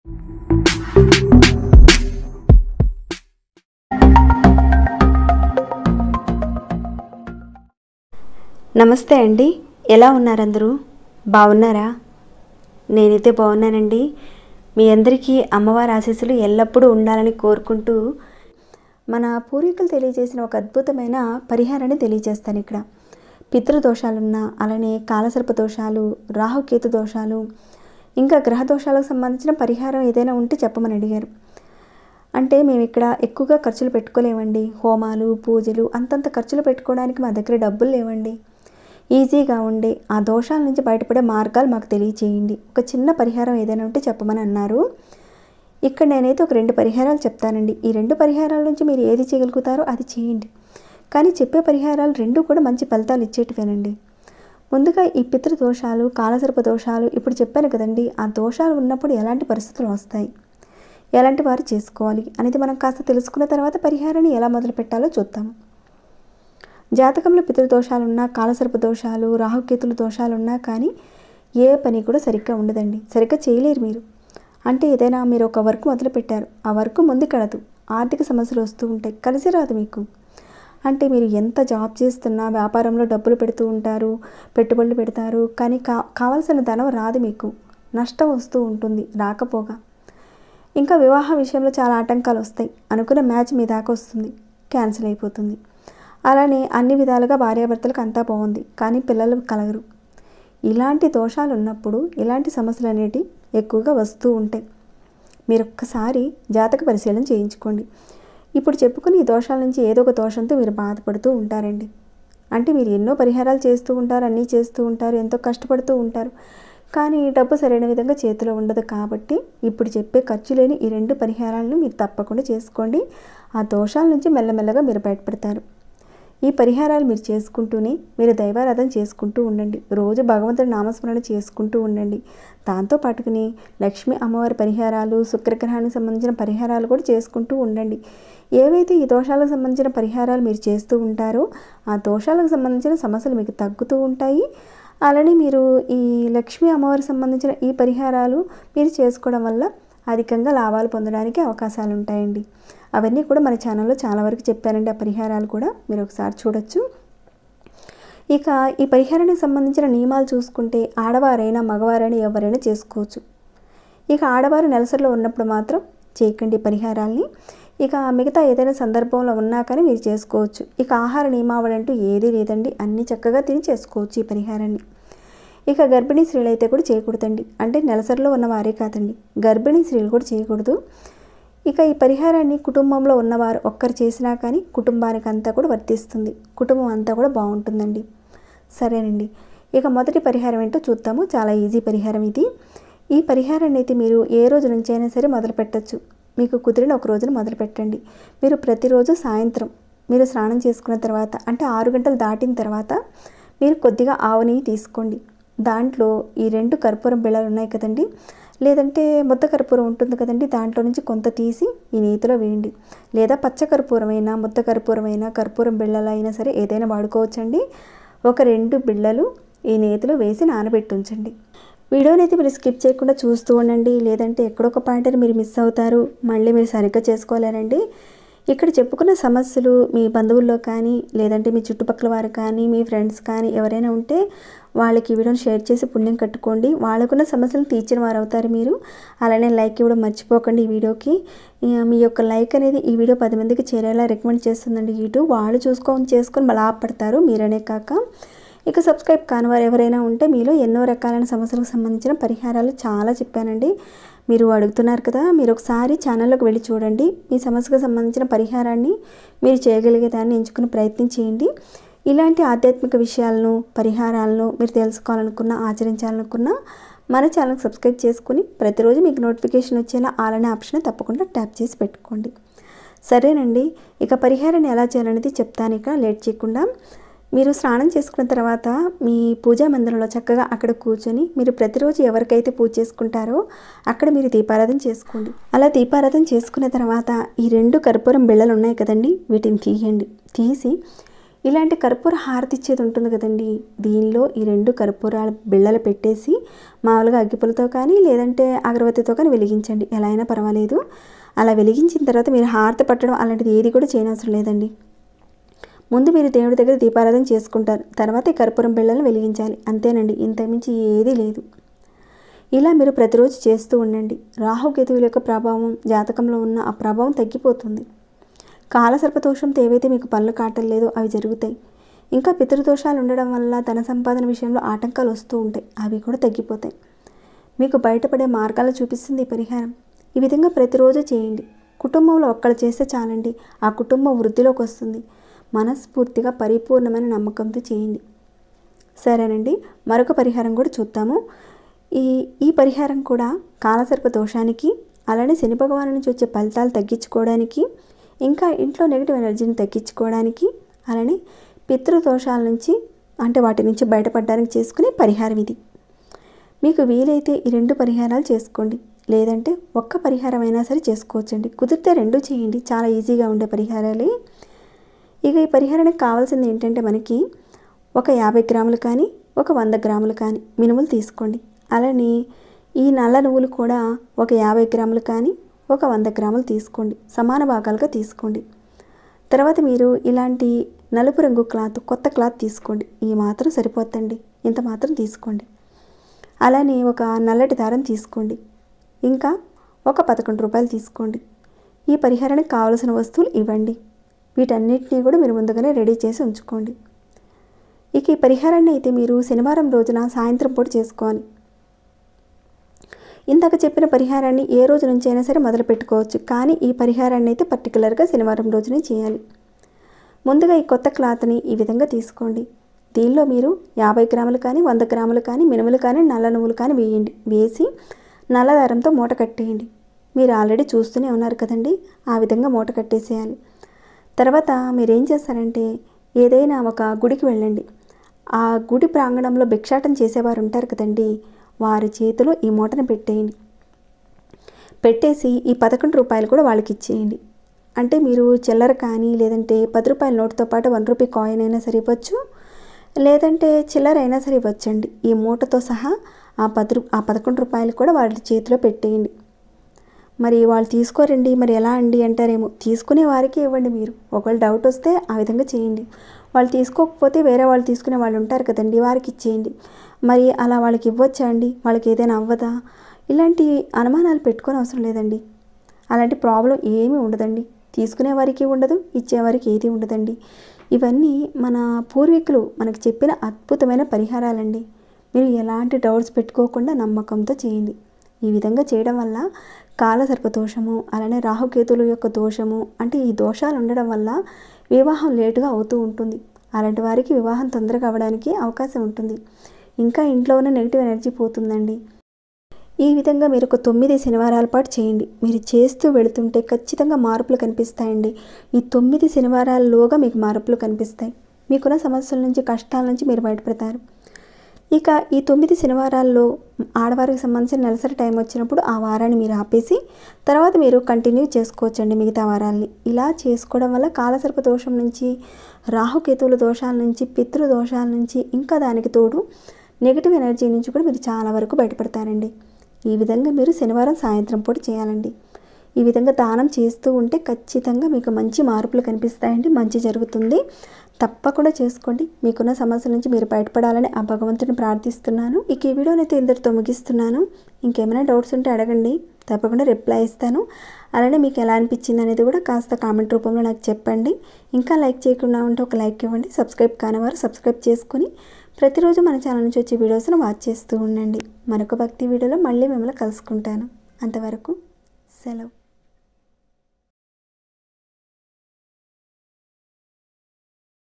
నమస్తే అండి, ఎలా ఉన్నారు అందరూ? బాగున్నారా? నేనైతే బాగున్నానండి. మీ అందరికీ అమ్మవారి ఆశీస్సులు ఎల్లప్పుడూ ఉండాలని కోరుకుంటూ మన పూర్వీకులు తెలియజేసిన ఒక అద్భుతమైన పరిహారాన్ని తెలియజేస్తాను ఇక్కడ. పితృదోషాలున్నా, అలానే కాలసర్ప దోషాలు, రాహుకేతు దోషాలు, ఇంకా గ్రహ దోషాలకు సంబంధించిన పరిహారం ఏదైనా ఉంటే చెప్పమని అడిగారు. అంటే మేము ఇక్కడ ఎక్కువగా ఖర్చులు పెట్టుకోలేమండి. హోమాలు, పూజలు అంతంత ఖర్చులు పెట్టుకోవడానికి మా దగ్గర డబ్బులు లేవండి. ఈజీగా ఉండే ఆ దోషాల నుంచి బయటపడే మార్గాలు మాకు తెలియచేయండి, ఒక చిన్న పరిహారం ఏదైనా ఉంటే చెప్పమని అన్నారు. ఇక్కడ నేనైతే ఒక 2 పరిహారాలు చెప్తానండి. ఈ 2 పరిహారాల నుంచి మీరు ఏది చేయగలుగుతారో అది చేయండి. కానీ చెప్పే పరిహారాలు 2 కూడా మంచి ఫలితాలు ఇచ్చేటివేనండి. ముందుగా ఈ పితృదోషాలు, కాలసర్ప దోషాలు ఇప్పుడు చెప్పాను కదండి. ఆ దోషాలు ఉన్నప్పుడు ఎలాంటి పరిస్థితులు వస్తాయి, ఎలాంటి వారు చేసుకోవాలి అనేది మనం కాస్త తెలుసుకున్న తర్వాత పరిహారాన్ని ఎలా మొదలు పెట్టాలో చూద్దాము. జాతకంలో పితృదోషాలున్నా, కాలసర్ప దోషాలు, రాహుకేతుల దోషాలున్నా కానీ ఏ పని కూడా సరిగ్గా ఉండదండి. సరిగ్గా చేయలేరు మీరు. అంటే ఏదైనా మీరు ఒక వర్క్ మొదలు పెట్టారు, ఆ వర్క్ ముందుకెడదు, ఆర్థిక సమస్యలు వస్తూ ఉంటాయి, కలిసి రాదు మీకు. అంటే మీరు ఎంత జాబ్ చేస్తున్నా, వ్యాపారంలో డబ్బులు పెడుతూ ఉంటారు, పెట్టుబడులు పెడతారు, కానీ కావాల్సిన ధనం రాదు మీకు, నష్టం వస్తూ ఉంటుంది రాకపోగా. ఇంకా వివాహ విషయంలో చాలా ఆటంకాలు వస్తాయి. అనుకున్న మ్యాచ్ మీ దాకా వస్తుంది, క్యాన్సిల్ అయిపోతుంది. అలానే అన్ని విధాలుగా భార్యాభర్తలకు అంతా బాగుంది, కానీ పిల్లలు కలగరు. ఇలాంటి దోషాలు ఉన్నప్పుడు ఇలాంటి సమస్యలు అనేవి ఎక్కువగా వస్తూ ఉంటాయి. మీరు ఒక్కసారి జాతక పరిశీలన చేయించుకోండి. ఇప్పుడు చెప్పుకుని ఈ దోషాల నుంచి ఏదో ఒక దోషంతో మీరు బాధపడుతూ ఉంటారండి. అంటే మీరు ఎన్నో పరిహారాలు చేస్తూ ఉంటారు, అన్నీ చేస్తూ ఉంటారు, ఎంతో కష్టపడుతూ ఉంటారు, కానీ డబ్బు సరైన విధంగా చేతిలో ఉండదు. కాబట్టి ఇప్పుడు చెప్పే ఖర్చు లేని ఈ 2 పరిహారాలను మీరు తప్పకుండా చేసుకోండి. ఆ దోషాల నుంచి మెల్లమెల్లగా మీరు బయటపడతారు. ఈ పరిహారాలు మీరు చేసుకుంటూనే మీరు దైవారాధన చేసుకుంటూ ఉండండి. రోజు భగవంతుడి నామస్మరణ చేసుకుంటూ ఉండండి. దాంతోపాటుకుని లక్ష్మీ అమ్మవారి పరిహారాలు, శుక్రగ్రహానికి సంబంధించిన పరిహారాలు కూడా చేసుకుంటూ ఉండండి. ఏవైతే ఈ దోషాలకు సంబంధించిన పరిహారాలు మీరు చేస్తూ ఉంటారో ఆ దోషాలకు సంబంధించిన సమస్యలు మీకు తగ్గుతూ ఉంటాయి. అలానే మీరు ఈ లక్ష్మీ అమ్మవారికి సంబంధించిన ఈ పరిహారాలు మీరు చేసుకోవడం వల్ల అధికంగా లాభాలు పొందడానికి అవకాశాలు ఉంటాయండి. అవన్నీ కూడా మన ఛానల్లో చాలా వరకు చెప్పానండి. ఆ పరిహారాలు కూడా మీరు ఒకసారి చూడొచ్చు. ఇక ఈ పరిహారానికి సంబంధించిన నియమాలు చూసుకుంటే ఆడవారైనా మగవారైనా ఎవరైనా చేసుకోవచ్చు. ఇక ఆడవారు నెలసరిలో ఉన్నప్పుడు మాత్రం చేయకండి పరిహారాల్ని. ఇక మిగతా ఏదైనా సందర్భంలో ఉన్నా కానీ మీరు చేసుకోవచ్చు. ఇక ఆహార నియమావళి అంటూ ఏదీ లేదండి, అన్నీ చక్కగా తిని చేసుకోవచ్చు ఈ పరిహారాన్ని. ఇక గర్భిణీ స్త్రీలు అయితే కూడా చేయకూడదండి. అంటే నెలసరిలో ఉన్న వారే కాదండి, గర్భిణీ స్త్రీలు కూడా చేయకూడదు. ఇక ఈ పరిహారాన్ని కుటుంబంలో ఉన్నవారు ఒక్కరు చేసినా కానీ కుటుంబానికి అంతా కూడా వర్తిస్తుంది, కుటుంబం అంతా కూడా బాగుంటుందండి. సరేనండి, ఇక మొదటి పరిహారం ఏంటో చూద్దాము. చాలా ఈజీ పరిహారం ఇది. ఈ పరిహారాన్ని అయితే మీరు ఏ రోజు నుంచి అయినా సరే మొదలు పెట్టచ్చు. మీకు కుదిరిన ఒక రోజున మొదలు పెట్టండి. మీరు ప్రతిరోజు సాయంత్రం మీరు స్నానం చేసుకున్న తర్వాత, అంటే 6 గంటలు దాటిన తర్వాత మీరు కొద్దిగా ఆవు నెయ్యి తీసుకోండి. దాంట్లో ఈ 2 కర్పూరం బిళ్ళలు ఉన్నాయి కదండి, లేదంటే ముద్ద కర్పూరం ఉంటుంది కదండి, దాంట్లో నుంచి కొంత తీసి ఈ నేతిలో వేయండి. లేదా పచ్చ కర్పూరమైనా, ముద్ద కర్పూరమైనా, కర్పూరం బిళ్ళలు అయినా సరే ఏదైనా వాడుకోవచ్చండి. ఒక 2 బిళ్ళలు ఈ నేతిలో వేసి నానబెట్టి ఉంచండి. వీడియోని అయితే మీరు స్కిప్ చేయకుండా చూస్తూ ఉండండి, లేదంటే ఎక్కడొక పాయింట్ మీరు మిస్ అవుతారు, మళ్ళీ మీరు సరిగ్గా చేసుకోలేరండి. ఇక్కడ చెప్పుకున్న సమస్యలు మీ బంధువుల్లో కానీ, లేదంటే మీ చుట్టుపక్కల వారు కానీ, మీ ఫ్రెండ్స్ కానీ ఎవరైనా ఉంటే వాళ్ళకి ఈ వీడియోని షేర్ చేసి పుణ్యం కట్టుకోండి. వాళ్ళకున్న సమస్యలు తీర్చిన వారు అవుతారు మీరు. అలానే లైక్ ఇవ్వడం మర్చిపోకండి ఈ వీడియోకి. మీ యొక్క లైక్ అనేది ఈ వీడియో 10 మందికి చేరేలా రికమెండ్ చేస్తుందండి యూట్యూబ్. వాళ్ళు చేసుకొని లాభపడతారు, మీరనే కాక. ఇక సబ్స్క్రైబ్ కాని వారు ఎవరైనా ఉంటే మీలో ఎన్నో రకాలైన సమస్యలకు సంబంధించిన పరిహారాలు చాలా చెప్పానండి. మీరు అడుగుతున్నారు కదా, మీరు ఒకసారి ఛానల్లోకి వెళ్ళి చూడండి. మీ సమస్యకు సంబంధించిన పరిహారాన్ని మీరు చేయగలిగేదాన్ని ఎంచుకుని ప్రయత్నం చేయండి. ఇలాంటి ఆధ్యాత్మిక విషయాలను, పరిహారాలను మీరు తెలుసుకోవాలనుకున్నా, ఆచరించాలనుకున్నా మన ఛానల్కి సబ్స్క్రైబ్ చేసుకుని ప్రతిరోజు మీకు నోటిఫికేషన్ వచ్చేలా ఆల్ అనే ఆప్షన్ తప్పకుండా ట్యాప్ చేసి పెట్టుకోండి. సరేనండి, ఇక పరిహారాన్ని ఎలా చేయాలనేది చెప్తాను. ఇక లేట్ చేయకుండా మీరు స్నానం చేసుకున్న తర్వాత మీ పూజా మందిరంలో చక్కగా అక్కడ కూర్చొని మీరు ప్రతిరోజు ఎవరికైతే పూజ చేసుకుంటారో అక్కడ మీరు దీపారాధన చేసుకోండి. అలా దీపారాధన చేసుకున్న తర్వాత ఈ 2 కర్పూరం బిళ్ళలు ఉన్నాయి కదండి, వీటిని తీయండి. తీసి ఇలాంటి కర్పూర హారతి ఇచ్చేది ఉంటుంది కదండి, దీనిలో ఈ 2 కర్పూరాల బిళ్ళలు పెట్టేసి మామూలుగా అగ్గిపుల్లతో కానీ లేదంటే అగరబత్తితో కానీ వెలిగించండి, ఎలా అయినా పర్వాలేదు. అలా వెలిగించిన తర్వాత మీరు హారతి పట్టడం అలాంటిది ఏది కూడా చేయనవసరం లేదండి. ముందు మీరు దేవుడి దగ్గర దీపారాధన చేసుకుంటారు, తర్వాత ఈ కర్పూరం బిళ్ళలను వెలిగించాలి, అంతేనండి, ఇంతకుమించి ఏదీ లేదు. ఇలా మీరు ప్రతిరోజు చేస్తూ ఉండండి. రాహుకేతువుల యొక్క ప్రభావం జాతకంలో ఉన్న ఆ ప్రభావం తగ్గిపోతుంది. కాలసర్పదోషంతో ఏవైతే మీకు పనులు కాటలేదో అవి జరుగుతాయి. ఇంకా పితృదోషాలు ఉండడం వల్ల ధన సంపాదన విషయంలో ఆటంకాలు వస్తూ ఉంటాయి, అవి కూడా తగ్గిపోతాయి. మీకు బయటపడే మార్గాలు చూపిస్తుంది ఈ పరిహారం. ఈ విధంగా ప్రతిరోజు చేయండి. కుటుంబంలో ఒక్కళ్ళు చేస్తే చాలండి, ఆ కుటుంబం వృద్ధిలోకి వస్తుంది. మనస్ఫూర్తిగా పరిపూర్ణమైన నమ్మకంతో చేయండి. సరేనండి, మరొక పరిహారం కూడా చూద్దాము. ఈ పరిహారం కూడా కాలసర్ప దోషానికి, అలానే శని భగవాను నుంచి వచ్చే ఫలితాలు తగ్గించుకోవడానికి, ఇంకా ఇంట్లో నెగిటివ్ ఎనర్జీని తగ్గించుకోవడానికి, అలానే పితృదోషాల నుంచి అంటే వాటి నుంచి బయటపడడానికి చేసుకునే పరిహారం ఇది. మీకు వీలైతే ఈ 2 పరిహారాలు చేసుకోండి, లేదంటే ఒక్క పరిహారం అయినా సరే చేసుకోవచ్చండి. కుదిరితే 2 చేయండి, చాలా ఈజీగా ఉండే పరిహారాలే. ఇక ఈ పరిహారానికి కావాల్సింది ఏంటంటే మనకి ఒక 50 గ్రాములు కానీ ఒక 100 గ్రాములు కానీ మినుములు తీసుకోండి. అలానే ఈ నల్ల నువ్వులు కూడా ఒక 50 గ్రాములు కానీ ఒక 100 గ్రాములు తీసుకోండి, సమాన భాగాలుగా తీసుకోండి. తర్వాత మీరు ఇలాంటి నలుపు రంగు క్లాత్, కొత్త క్లాత్ తీసుకోండి, ఈ మాత్రం సరిపోతుందండి, ఇంత మాత్రం తీసుకోండి. అలానే ఒక నల్లటి దారం తీసుకోండి, ఇంకా ఒక 11 రూపాయలు తీసుకోండి. ఈ పరిహారానికి కావలసిన వస్తువులు ఇవ్వండి. వీటన్నిటినీ కూడా మీరు ముందుగానే రెడీ చేసి ఉంచుకోండి. ఇక ఈ పరిహారాన్ని అయితే మీరు శనివారం రోజున సాయంత్రం పూట చేసుకోవాలి. ఇందాక చెప్పిన పరిహారాన్ని ఏ రోజు నుంచి అయినా సరే మొదలు పెట్టుకోవచ్చు, కానీ ఈ పరిహారాన్ని అయితే పర్టికులర్గా శనివారం రోజునే చేయాలి. ముందుగా ఈ కొత్త క్లాత్ని ఈ విధంగా తీసుకోండి. దీనిలో మీరు 50 గ్రాములు కానీ 100 గ్రాములు కానీ మినుములు కానీ నల్ల నువ్వులు కానీ వేయండి. వేసి నల్ల దారంతో మూట కట్టేయండి. మీరు ఆల్రెడీ చూస్తూనే ఉన్నారు కదండి, ఆ విధంగా మూట కట్టేసేయాలి. తర్వాత మీరు ఏం చేస్తారంటే ఏదైనా ఒక గుడికి వెళ్ళండి. ఆ గుడి ప్రాంగణంలో భిక్షాటన చేసేవారు ఉంటారు కదండి, వారి చేతిలో ఈ మూటను పెట్టేయండి. పెట్టేసి ఈ 11 రూపాయలు కూడా వాళ్ళకి ఇచ్చేయండి. అంటే మీరు చిల్లర కానీ లేదంటే 10 రూపాయల నోటుతో పాటు 1 రూపీ కాయిన్ అయినా సరే ఇవ్వచ్చు, లేదంటే చిల్లర అయినా సరే ఇవ్వచ్చండి. ఈ మూటతో సహా ఆ 11 రూపాయలు కూడా వాళ్ళ చేతిలో పెట్టేయండి. మరి వాళ్ళు తీసుకోరండి, మరి ఎలా అండి అంటారేమో, తీసుకునే వారికి ఇవ్వండి. మీరు ఒకవేళ డౌట్ వస్తే ఆ విధంగా చేయండి. వాళ్ళు తీసుకోకపోతే వేరే వాళ్ళు తీసుకునే వాళ్ళు ఉంటారు కదండి, వారికి ఇచ్చేయండి. మరి అలా వాళ్ళకి ఇవ్వచ్చా అండి, వాళ్ళకి ఏదైనా అవ్వదా, ఇలాంటి అనుమానాలు పెట్టుకొని అవసరం లేదండి. అలాంటి ప్రాబ్లం ఏమీ ఉండదండి. తీసుకునే వారికి ఉండదు, ఇచ్చేవారికి ఏది ఉండదండి. ఇవన్నీ మన పూర్వీకులు మనకు చెప్పిన అద్భుతమైన పరిహారాలండి. మీరు ఎలాంటి డౌట్స్ పెట్టుకోకుండా నమ్మకంతో చేయండి. ఈ విధంగా చేయడం వల్ల కాలసర్పదోషము, అలానే రాహుకేతుల యొక్క దోషము, అంటే ఈ దోషాలు ఉండడం వల్ల వివాహం లేటుగా అవుతూ ఉంటుంది. అలాంటి వారికి వివాహం తొందరగా అవ్వడానికి అవకాశం ఉంటుంది. ఇంకా ఇంట్లో ఉన్న నెగిటివ్ ఎనర్జీ పోతుందండి. ఈ విధంగా మీరు ఒక 9 శనివారాల పాటు చేయండి. మీరు చేస్తూ వెళుతుంటే ఖచ్చితంగా మార్పులు కనిపిస్తాయండి. ఈ 9 శనివారాల్లోగా మీకు మార్పులు కనిపిస్తాయి. మీకున్న సమస్యల నుంచి, కష్టాల నుంచి మీరు బయటపడతారు. ఇక ఈ 9 శనివారాల్లో ఆడవారికి సంబంధించిన నెలసరి టైం వచ్చినప్పుడు ఆ వారాన్ని మీరు ఆపేసి తర్వాత మీరు కంటిన్యూ చేసుకోవచ్చండి మిగతా వారాల్ని. ఇలా చేసుకోవడం వల్ల కాలసర్ప దోషం నుంచి, రాహుకేతువుల దోషాల నుంచి, పితృదోషాల నుంచి, ఇంకా దానికి తోడు నెగిటివ్ ఎనర్జీ నుంచి కూడా మీరు చాలా వరకు బయటపడతారండి. ఈ విధంగా మీరు శనివారం సాయంత్రం పూట చేయాలండి. ఈ విధంగా దానం చేస్తూ ఉంటే ఖచ్చితంగా మీకు మంచి మార్పులు కనిపిస్తాయండి, మంచి జరుగుతుంది. తప్పకుండా చేసుకోండి. మీకున్న సమస్యల నుంచి మీరు బయటపడాలని ఆ భగవంతుని ప్రార్థిస్తున్నాను. ఇక ఈ వీడియోనైతే ఇంతటితో ముగిస్తున్నాను. ఇంకేమైనా డౌట్స్ ఉంటే అడగండి, తప్పకుండా రిప్లై ఇస్తాను. అలానే మీకు ఎలా అనిపించింది అనేది కూడా కాస్త కామెంట్ రూపంలో నాకు చెప్పండి. ఇంకా లైక్ చేయకుండా ఉంటే ఒక లైక్ ఇవ్వండి. సబ్స్క్రైబ్ కానివారు సబ్స్క్రైబ్ చేసుకుని ప్రతిరోజు మన ఛానల్ నుంచి వచ్చే వీడియోస్ను వాచ్ చేస్తూ ఉండండి. మరొక భక్తి వీడియోలో మళ్ళీ మిమ్మల్ని కలుసుకుంటాను. అంతవరకు సెలవు.